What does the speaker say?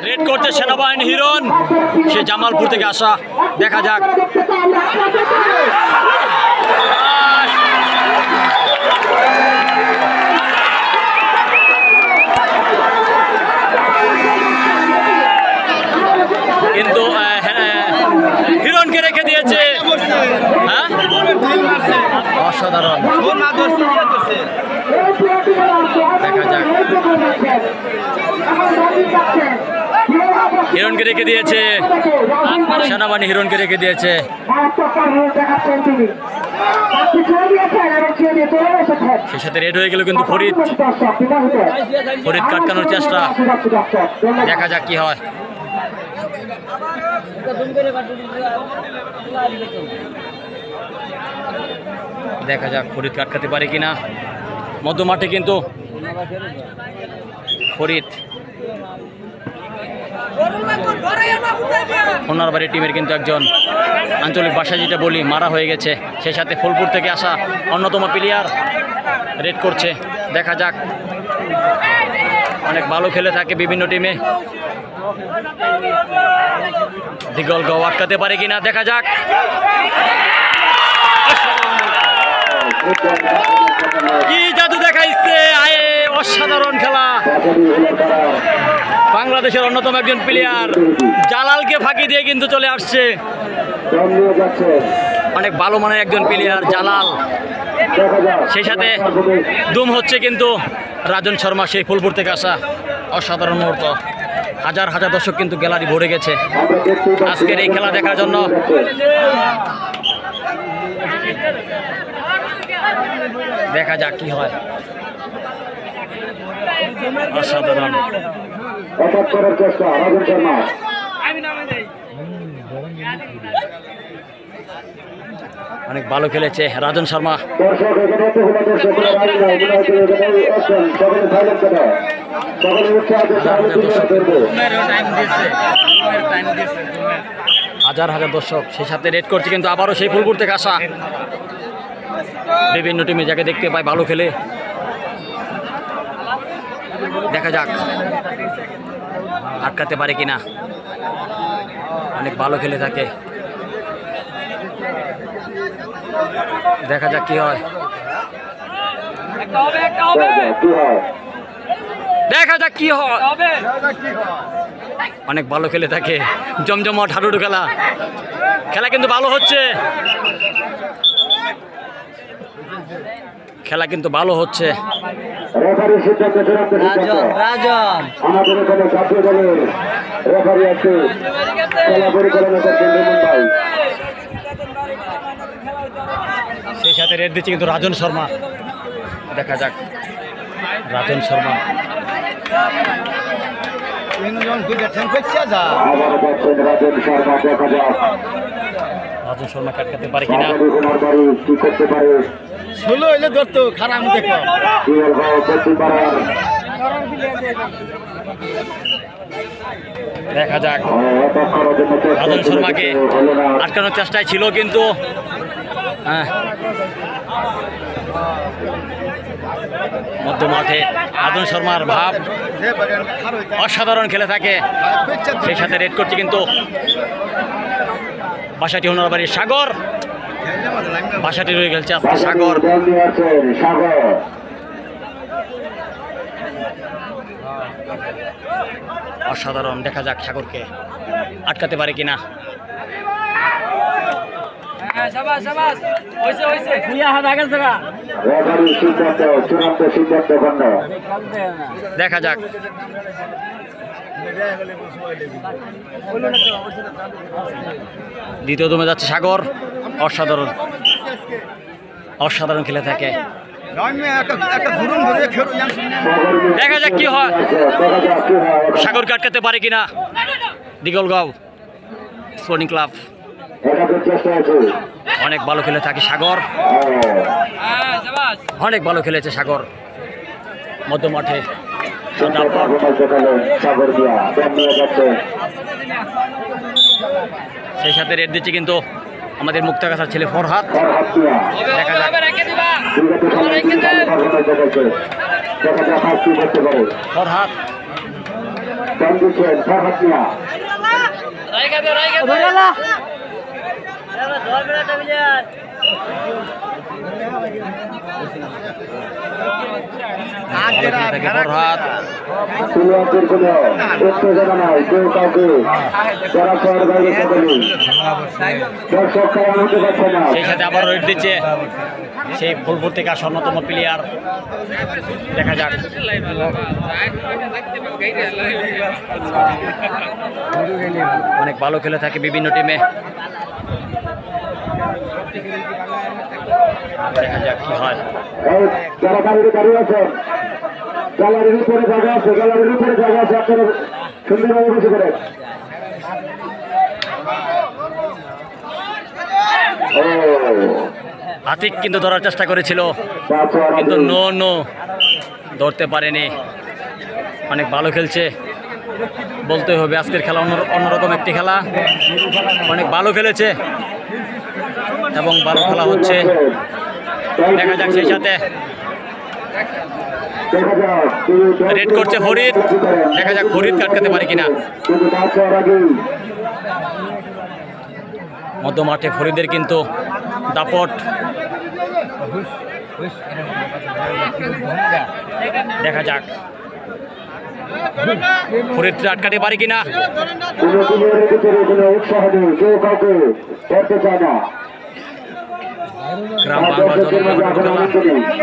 Red করছে সেনাবাহিনী হিরণ, সে জামালপুর থেকে আসা। দেখা যাক কিন্তু হিরণকে রেখে দিয়েছে। হ্যাঁ, অসাধারণ। দেখা যাক, হিরণকে রেখে দিয়েছে সেনাবাহিনী, হিরণকে রেখে দিয়েছে। সে সাথে রেড হয়ে গেল কিন্তু ফরিদ কাটকানোর চেষ্টা। দেখা যাক কি হয়। দেখা যাক ফরিদ আটকাতে পারে কিনা। মধ্যমাঠে কিন্তু ফরিদ সোনারবাড়ি টিমের কিন্তু একজন আঞ্চলিক ভাষা যেটা বলি মারা হয়ে গেছে। সেই সাথে ফুলপুর থেকে আসা অন্যতম প্লেয়ার রেড করছে। দেখা যাক, অনেক ভালো খেলে থাকে বিভিন্ন টিমে। দিগল গাও আটকাতে পারে কিনা, দেখা যাক। কি জাদু দেখাইছে, অসাধারণ খেলা। বাংলাদেশের অন্যতম একজন প্লেয়ার জালালকে ফাঁকি দিয়ে কিন্তু চলে আসছে। অনেক ভালো মানের একজন প্লেয়ার জালাল। সেই সাথে দুম হচ্ছে কিন্তু রাজন শর্মা, সেই ফুলপুর থেকে আসা। অসাধারণ মুহূর্ত। হাজার হাজার দর্শক কিন্তু গ্যালারি ভরে গেছে আজকের এই খেলা দেখার জন্য। দেখা যাক কি হয়। অসাধারণ। অনেক ভালো খেলেছে রাজন শর্মা। হাজার হাজার দর্শক সেই সাথে রেড করছে কিন্তু আবারও সেই ফুলপুর থেকে আসা। বিভিন্ন টিমে যাকে দেখতে পাই ভালো খেলে। দেখা যাক আটকাতে পারে কিনা। অনেক ভালো খেলে থাকে। দেখা যাক কি হয়। দেখা যাক কি হয়। অনেক ভালো খেলে থাকে। জমজমাট হাডুডু খেলা। খেলা কিন্তু ভালো হচ্ছে। খেলা কিন্তু ভালো হচ্ছে। সেই সাথে রেড দিচ্ছে কিন্তু রাজন শর্মা। দেখা যাক রাজন শর্মা। রাজন শর্মা কাটকাতে পারে কিনা। দেখা যাক, রাজন শর্মাকে আটকানোর চেষ্টায় ছিল কিন্তু মধ্যমাঠে রাজন শর্মার ভাব অসাধারণ খেলে থাকে। সেই সাথে রেড করছে কিন্তু বাসাটি সোনারবাড়ির সাগর। বাসাটি রয়ে গেছে আজকে সাগর। অসাধারণ। দেখা যাক সাগরকে আটকাতে পারে কিনা। দেখা যাক। দ্বিতীয় দমে যাচ্ছে সাগর। অসাধারণ অসাধারণ খেলে থাকে। দেখা যাক কি হয়। সাগরকে আটকাতে পারে কিনা দিগলগাঁও স্পোর্টিং ক্লাব। অনেক ভালো খেলে থাকে সাগর। অনেক ভালো খেলেছে সাগর মধ্যমাঠে। সেই সাথে রেড দিচ্ছে কিন্তু আমাদের মুক্তাগাছার ছেলে ফরহাদ। দেখা যাক ফরহাদ দিচ্ছেন ফরহাদ মিয়া। ফরহাদ প্লেয়ারদের কোনো উত্তেজনা নাই, কেউ কাউকে যারা শহর বাইরে থাকেনি দর্শক খেলা হতে পারছে না। সেই সাথে আবার রেড দিচ্ছে সেই ফুলপুর থেকে আসা অন্যতম প্লেয়ার। দেখা যাক অনেক ভালো খেলে থাকে বিভিন্ন টিমে। দেখা যাক কি হয়। যারা বাইরে দাঁড়িয়ে আছেন, গ্যালারির উপরে জায়গা আছে, গ্যালারির উপরে জায়গা আছে, আপনারা সুন্দরভাবে বসে করেন। আতিক কিন্তু ধরার চেষ্টা করেছিল, কিন্তু নো ধরতে পারেনি। অনেক ভালো খেলছে বলতে হবে, আজকের খেলা অন্যরকম একটি খেলা। অনেক ভালো খেলেছে এবং ভালো খেলা হচ্ছে। দেখা যাক সেই সাথে রেড করছে ফরিদ। দেখা যাক ফরিদ কাটকাতে পারে কিনা। মধ্য মাঠে ফরিদের কিন্তু দাপট। দেখা যাক ফরিদ আটকাতে পারে কিনা। গ্রাম বাংলার জনপ্রিয় খেলা।